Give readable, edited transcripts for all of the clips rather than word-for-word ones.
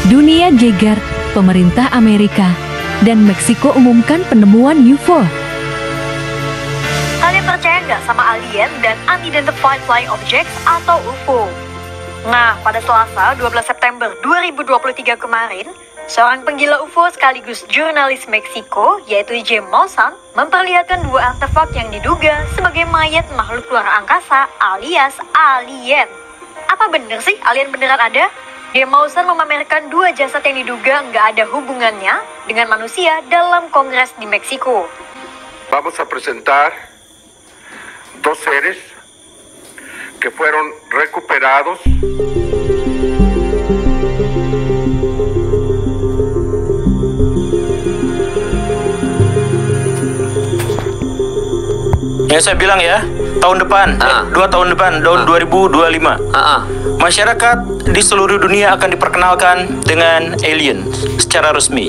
Dunia geger, pemerintah Amerika dan Meksiko umumkan penemuan UFO. Kalian percaya nggak sama alien dan Unidentified Flying Objects atau UFO? Nah, pada Selasa 12 September 2023 kemarin, seorang penggila UFO sekaligus jurnalis Meksiko, yaitu James Maussan, memperlihatkan dua artefak yang diduga sebagai mayat makhluk luar angkasa alias alien. Apa bener sih alien beneran ada? James Maussan memamerkan dua jasad yang diduga nggak ada hubungannya dengan manusia dalam kongres di Meksiko. Vamos a presentar dos seres que fueron recuperados. Ya saya bilang ya, tahun depan, 2 tahun depan, tahun 2025, masyarakat di seluruh dunia akan diperkenalkan dengan alien secara resmi.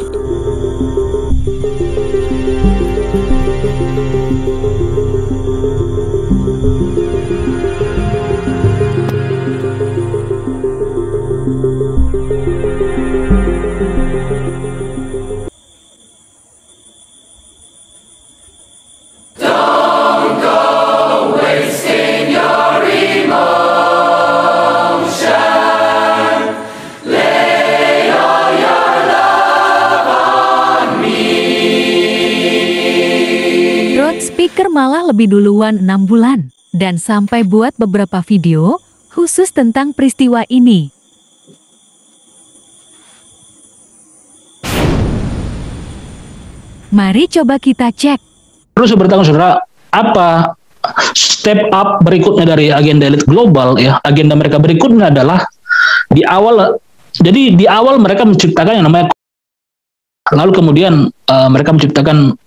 Speaker malah lebih duluan 6 bulan dan sampai buat beberapa video khusus tentang peristiwa ini. Mari coba kita cek. Terus bertanya saudara, apa step up berikutnya dari agenda elit global ya? Agenda mereka berikutnya adalah di awal mereka menciptakan yang namanya, lalu kemudian mereka menciptakan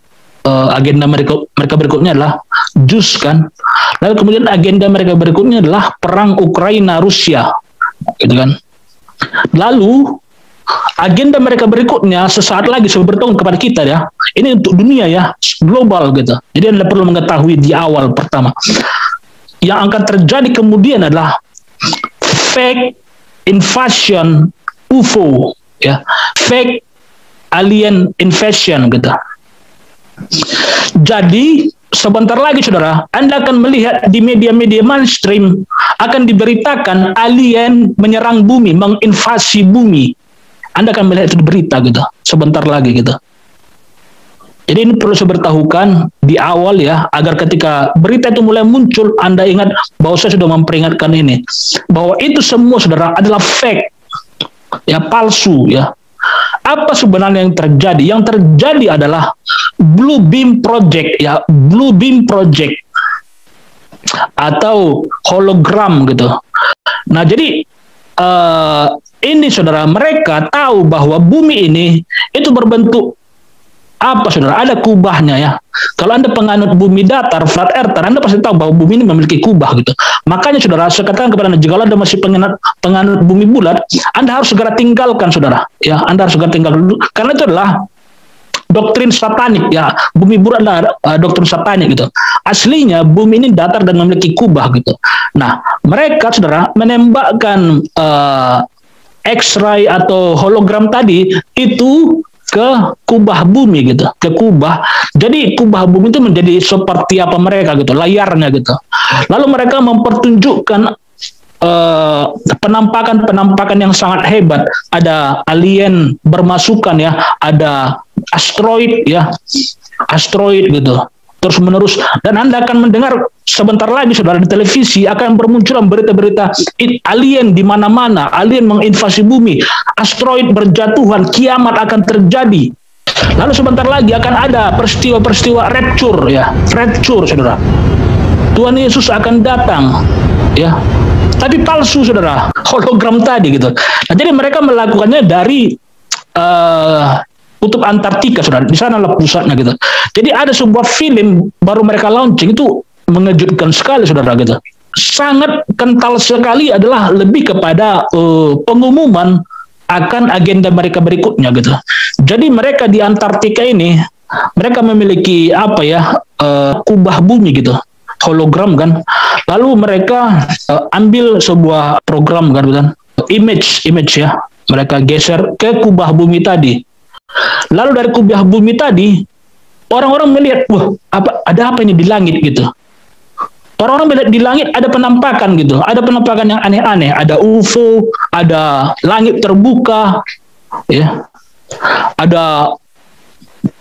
agenda mereka berikutnya adalah JUS kan, lalu kemudian agenda mereka berikutnya adalah perang Ukraina Rusia, gitu kan. Lalu agenda mereka berikutnya sesaat lagi bertemu kepada kita ya. Ini untuk dunia ya, global gitu. Jadi Anda perlu mengetahui di awal pertama. Yang akan terjadi kemudian adalah fake invasion UFO ya, fake alien invasion gitu. Jadi sebentar lagi saudara, Anda akan melihat di media-media mainstream akan diberitakan alien menyerang bumi, menginvasi bumi. Anda akan melihat itu di berita gitu, sebentar lagi gitu. Jadi ini perlu saya beritahukan di awal ya, agar ketika berita itu mulai muncul, Anda ingat bahwa saya sudah memperingatkan ini, bahwa itu semua saudara adalah fake, ya palsu ya. Apa sebenarnya yang terjadi? Yang terjadi adalah Blue Beam Project ya, Blue Beam Project atau hologram gitu. Nah jadi ini saudara, mereka tahu bahwa bumi ini itu berbentuk apa saudara? Ada kubahnya ya. Kalau Anda penganut bumi datar, flat earther, Anda pasti tahu bahwa bumi ini memiliki kubah gitu. Makanya saudara, saya katakan kepada Anda, jika Anda masih penganut bumi bulat, Anda harus segera tinggalkan saudara. Ya, Anda harus segera tinggalkan dulu. Karena itu adalah doktrin satanik ya. Bumi bulat adalah doktrin satanik gitu. Aslinya bumi ini datar dan memiliki kubah gitu. Nah, mereka saudara menembakkan X-ray atau hologram tadi itu ke kubah bumi gitu, ke kubah. Jadi kubah bumi itu menjadi seperti apa mereka gitu, layarnya gitu. Lalu mereka mempertunjukkan penampakan yang sangat hebat. Ada alien bermasukan ya, ada asteroid ya, asteroid gitu. Terus menerus, dan Anda akan mendengar sebentar lagi saudara di televisi akan bermunculan berita-berita alien di mana-mana, alien menginvasi bumi, asteroid berjatuhan, kiamat akan terjadi. Lalu sebentar lagi akan ada peristiwa-peristiwa rapture ya, rapture saudara. Tuhan Yesus akan datang ya. Tapi palsu saudara, hologram tadi gitu. Nah, jadi mereka melakukannya dari Kutub Antartika saudara, di sana lah pusatnya gitu. Jadi ada sebuah film baru mereka launching, itu mengejutkan sekali saudara gitu. Sangat kental sekali, adalah lebih kepada pengumuman akan agenda mereka berikutnya gitu. Jadi mereka di Antartika ini, mereka memiliki apa ya, kubah bumi gitu, hologram kan. Lalu mereka ambil sebuah program kan, image ya, Mereka geser ke kubah bumi tadi. Lalu dari kubah bumi tadi, orang-orang melihat, wah, ada apa ini di langit gitu. Orang-orang melihat di langit ada penampakan gitu, ada penampakan yang aneh-aneh, ada UFO, ada langit terbuka, ya, ada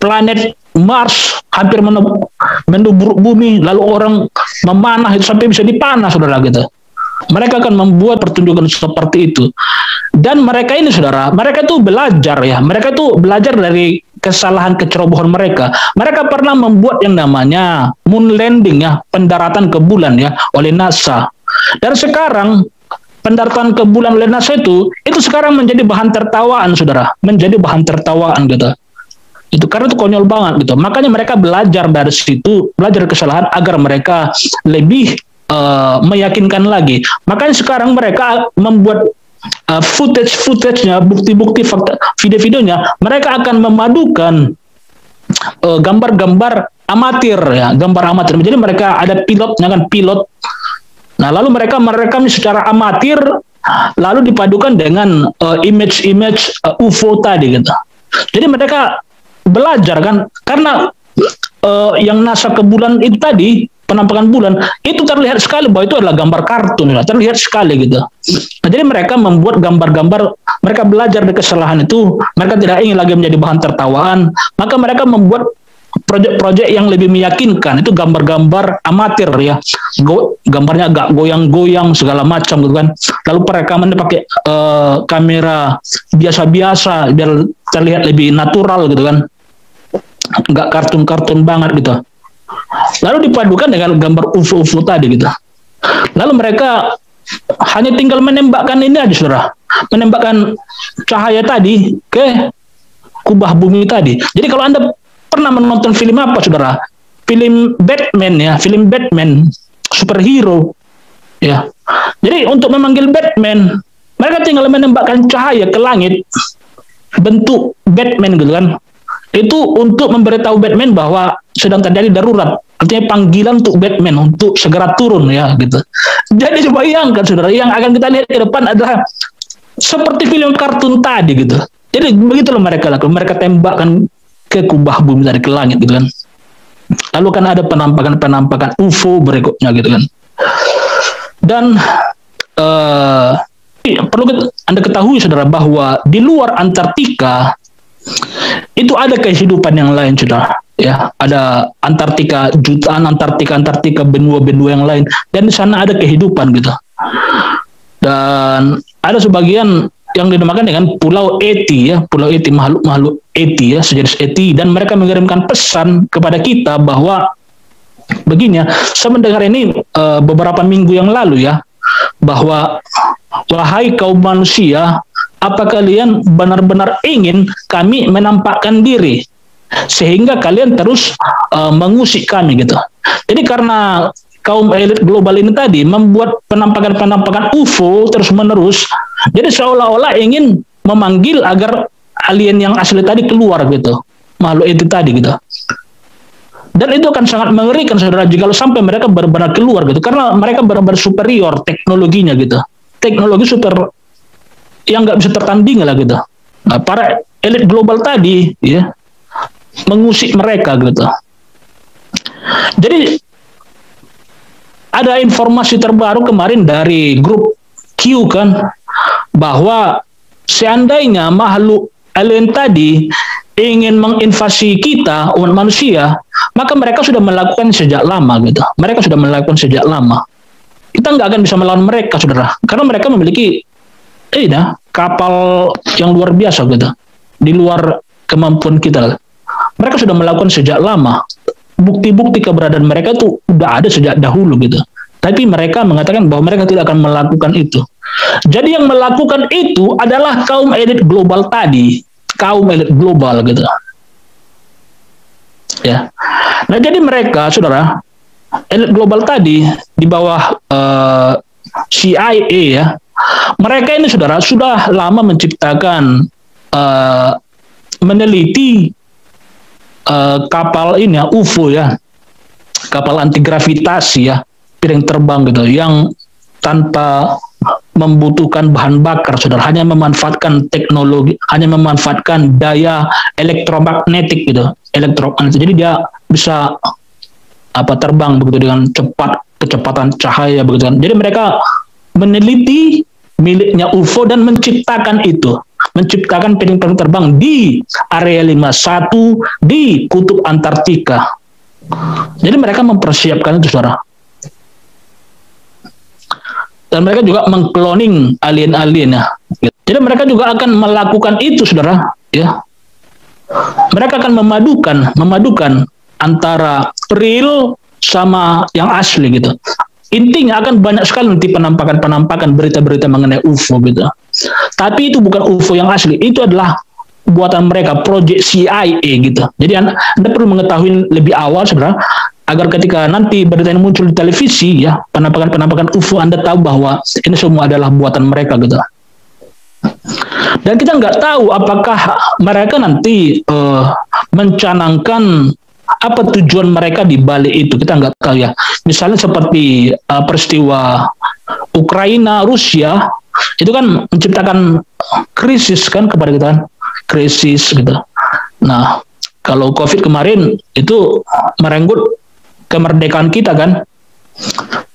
planet Mars hampir menubur bumi, lalu orang memanah itu sampai bisa dipanah, saudara gitu. Mereka akan membuat pertunjukan seperti itu. Dan mereka ini, saudara, mereka tuh belajar ya, mereka tuh belajar dari kesalahan kecerobohan mereka. Mereka pernah membuat yang namanya moon landing ya, pendaratan ke bulan ya, oleh NASA. Dan sekarang pendaratan ke bulan oleh NASA itu sekarang menjadi bahan tertawaan, saudara, menjadi bahan tertawaan gitu. Itu karena itu konyol banget gitu. Makanya mereka belajar dari situ, belajar kesalahan agar mereka lebih meyakinkan lagi. Makanya sekarang mereka membuat footage-nya, bukti-bukti fakta, video-videonya, mereka akan memadukan gambar-gambar amatir ya, gambar amatir. Jadi mereka ada pilotnya kan, pilot. Nah, lalu mereka merekam secara amatir, lalu dipadukan dengan image-image UFO tadi gitu. Jadi mereka belajar kan, karena yang NASA ke bulan itu tadi, penampakan bulan itu terlihat sekali bahwa itu adalah gambar kartun, ya, terlihat sekali gitu. Nah, jadi mereka membuat gambar-gambar, mereka belajar dari kesalahan itu, mereka tidak ingin lagi menjadi bahan tertawaan, maka mereka membuat proyek-proyek yang lebih meyakinkan, itu gambar-gambar amatir ya, gambarnya agak goyang-goyang segala macam gitu kan. Lalu perekamannya pakai kamera biasa-biasa biar terlihat lebih natural gitu kan, nggak kartun-kartun banget gitu. Lalu dipadukan dengan gambar UFO-UFO tadi gitu. Lalu mereka hanya tinggal menembakkan ini aja, saudara, menembakkan cahaya tadi ke kubah bumi tadi. Jadi kalau Anda pernah menonton film apa, saudara? Film Batman ya, film Batman, superhero ya. Jadi untuk memanggil Batman, mereka tinggal menembakkan cahaya ke langit bentuk Batman gitu kan. Itu untuk memberitahu Batman bahwa sedang terjadi darurat. Artinya panggilan untuk Batman untuk segera turun ya gitu. Jadi coba bayangkan, saudara, yang akan kita lihat ke depan adalah seperti film kartun tadi gitu. Jadi begitulah mereka lakukan. Mereka tembakkan ke kubah bumi dari ke langit gitu kan. Lalu kan ada penampakan UFO berikutnya gitu kan. Dan perlu Anda ketahui, saudara, bahwa di luar Antartika itu ada kehidupan yang lain, saudara. Ya, ada Antartika, jutaan Antartika, benua-benua yang lain, dan di sana ada kehidupan gitu. Dan ada sebagian yang dinamakan dengan Pulau Eti ya, Pulau Eti, makhluk-makhluk Eti ya, sejenis Eti, dan mereka mengirimkan pesan kepada kita bahwa begini ya, saya mendengar ini beberapa minggu yang lalu ya, bahwa wahai kaum manusia, apa kalian benar-benar ingin kami menampakkan diri sehingga kalian terus mengusik kami gitu. Jadi karena kaum elit global ini tadi membuat penampakan UFO terus-menerus, jadi seolah-olah ingin memanggil agar alien yang asli tadi keluar gitu, makhluk itu tadi gitu. Dan itu akan sangat mengerikan, saudara, jika sampai mereka benar-benar keluar gitu, karena mereka benar-benar superior teknologinya gitu, teknologi super yang nggak bisa tertandingi lah gitu. Nah, para elit global tadi ya mengusik mereka gitu. Jadi ada informasi terbaru kemarin dari grup Q kan, bahwa seandainya makhluk alien tadi ingin menginvasi kita, umat manusia, maka mereka sudah melakukan sejak lama gitu. Mereka sudah melakukan sejak lama. Kita nggak akan bisa melawan mereka, saudara, karena mereka memiliki kapal yang luar biasa gitu, di luar kemampuan kita. Mereka sudah melakukan sejak lama. Bukti-bukti keberadaan mereka tuh udah ada sejak dahulu gitu. Tapi mereka mengatakan bahwa mereka tidak akan melakukan itu. Jadi yang melakukan itu adalah kaum elit global tadi, kaum elit global gitu. Ya. Nah, jadi mereka, saudara, elit global tadi di bawah CIA ya. Mereka ini, saudara, sudah lama menciptakan meneliti kapal ini ya, UFO ya, kapal anti gravitasi ya, piring terbang gitu, yang tanpa membutuhkan bahan bakar, saudara, hanya memanfaatkan teknologi, hanya memanfaatkan daya elektromagnetik gitu, elektromagnetik. Jadi dia bisa terbang begitu dengan cepat, kecepatan cahaya begitu kan. Jadi mereka meneliti miliknya UFO dan menciptakan piring-piring terbang di area 51 di kutub Antartika. Jadi mereka mempersiapkan itu, saudara. Dan mereka juga mengkloning alien-alien ya. Jadi mereka juga akan melakukan itu, saudara, ya. Mereka akan memadukan antara real sama yang asli gitu. Intinya akan banyak sekali nanti penampakan berita-berita mengenai UFO gitu. Tapi itu bukan UFO yang asli, itu adalah buatan mereka, proyek CIA gitu. Jadi Anda perlu mengetahui lebih awal, saudara, agar ketika nanti berita ini muncul di televisi ya, penampakan UFO, Anda tahu bahwa ini semua adalah buatan mereka gitu. Dan kita nggak tahu apakah mereka nanti mencanangkan apa tujuan mereka di balik itu, kita nggak tahu ya. Misalnya seperti peristiwa Ukraina Rusia itu kan menciptakan krisis kan kepada kita kan, krisis gitu. Nah, kalau COVID kemarin itu merenggut kemerdekaan kita kan.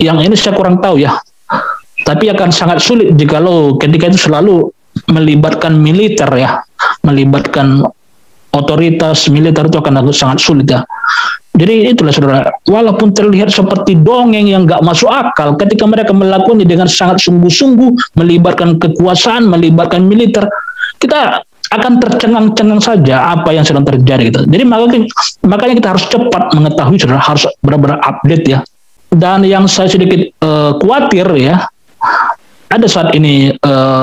Yang ini saya kurang tahu ya. Tapi akan sangat sulit jikalau ketika itu selalu melibatkan militer ya, melibatkan otoritas militer, itu akan sangat sulit ya. Jadi itulah, saudara, walaupun terlihat seperti dongeng yang nggak masuk akal, ketika mereka melakukannya dengan sangat sungguh-sungguh, melibatkan kekuasaan, melibatkan militer, kita akan tercengang-cengang saja apa yang sedang terjadi gitu. Jadi makanya kita harus cepat mengetahui, saudara, harus benar-benar update ya. Dan yang saya sedikit khawatir ya, ada saat ini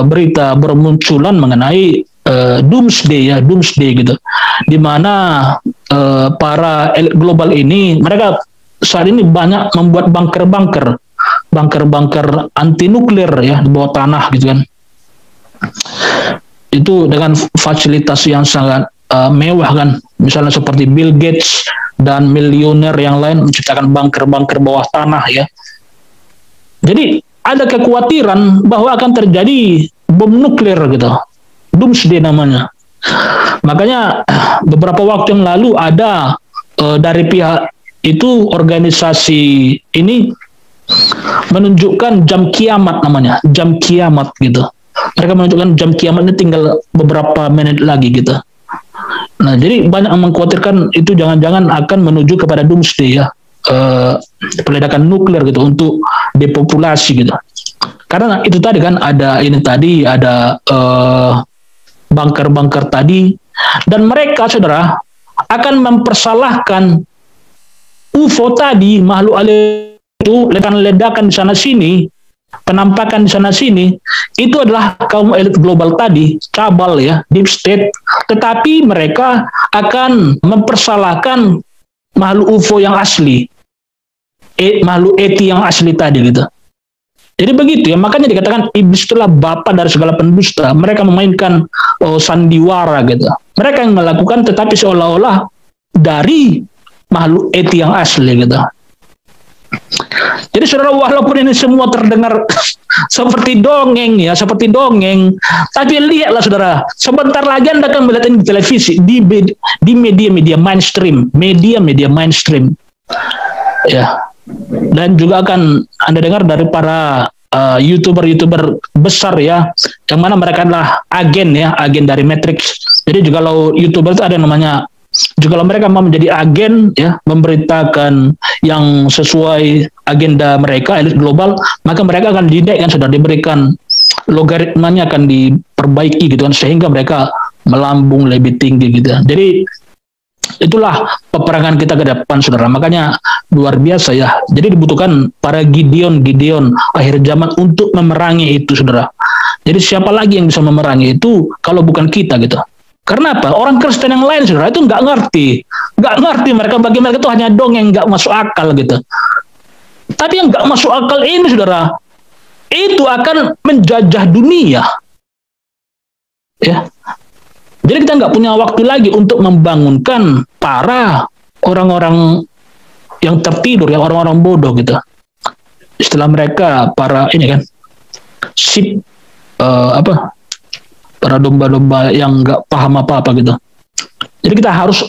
berita bermunculan mengenai doomsday gitu, di mana para elit global ini, mereka saat ini banyak membuat bunker anti nuklir ya di bawah tanah gitu kan. Itu dengan fasilitas yang sangat mewah kan, misalnya seperti Bill Gates dan miliuner yang lain menciptakan bunker bawah tanah ya. Jadi ada kekhawatiran bahwa akan terjadi bom nuklir gitu, doomsday namanya. Makanya beberapa waktu yang lalu ada dari pihak itu, organisasi ini menunjukkan jam kiamat namanya, jam kiamat gitu. Mereka menunjukkan jam kiamatnya tinggal beberapa menit lagi gitu. Nah, jadi banyak yang mengkhawatirkan itu jangan-jangan akan menuju kepada doomsday ya, peledakan nuklir gitu untuk depopulasi gitu. Karena itu tadi kan ada bunker tadi, dan mereka, saudara, akan mempersalahkan UFO tadi, makhluk alien itu, ledakan di sana sini, penampakan di sana sini, itu adalah kaum elit global tadi, cabal ya, deep state. Tetapi mereka akan mempersalahkan makhluk UFO yang asli, makhluk ET yang asli tadi gitu. Jadi begitu ya, makanya dikatakan iblis itulah bapa dari segala pendusta. Mereka memainkan sandiwara gitu. Mereka yang melakukan, tetapi seolah-olah dari makhluk ET yang asli gitu. Jadi, saudara, walaupun ini semua terdengar seperti dongeng ya, tapi lihatlah, saudara, sebentar lagi Anda akan melihat ini di televisi, di media-media mainstream, ya. Dan juga akan Anda dengar dari para YouTuber besar ya, yang mana mereka adalah agen dari Matrix. Jadi juga kalau YouTuber itu ada yang namanya, juga kalau mereka mau menjadi agen ya, memberitakan yang sesuai agenda mereka, elit global, maka mereka akan dinaikkan, sudah diberikan logaritmanya, akan diperbaiki gitu kan, sehingga mereka melambung lebih tinggi gitu. Jadi itulah peperangan kita ke depan, saudara. Makanya luar biasa ya. Jadi dibutuhkan para Gideon akhir zaman untuk memerangi itu, saudara. Jadi siapa lagi yang bisa memerangi itu kalau bukan kita gitu. Karena apa? Orang Kristen yang lain, saudara, itu nggak ngerti mereka, bagi mereka itu hanya dongeng, nggak masuk akal gitu. Tapi yang nggak masuk akal ini, saudara, itu akan menjajah dunia ya. Jadi kita nggak punya waktu lagi untuk membangunkan para orang-orang yang tertidur, yang orang-orang bodoh gitu. Istilah mereka para ini kan, sip para domba-domba yang nggak paham apa-apa gitu. Jadi kita harus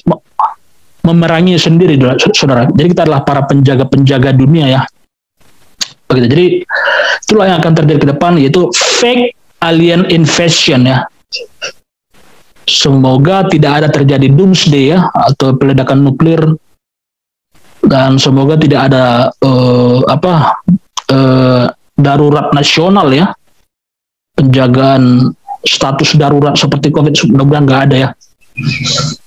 memerangi sendiri, saudara. Jadi kita adalah para penjaga-penjaga dunia ya. Begitu. Jadi itulah yang akan terjadi ke depan, yaitu fake alien invasion ya. Semoga tidak ada terjadi doomsday ya, atau peledakan nuklir, dan semoga tidak ada darurat nasional ya, penjagaan status darurat seperti COVID, mudah-mudahan nggak ada ya.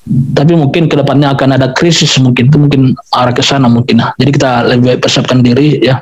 Tapi mungkin kedepannya akan ada krisis, mungkin arah ke sana mungkin. Jadi kita lebih baik persiapkan diri ya.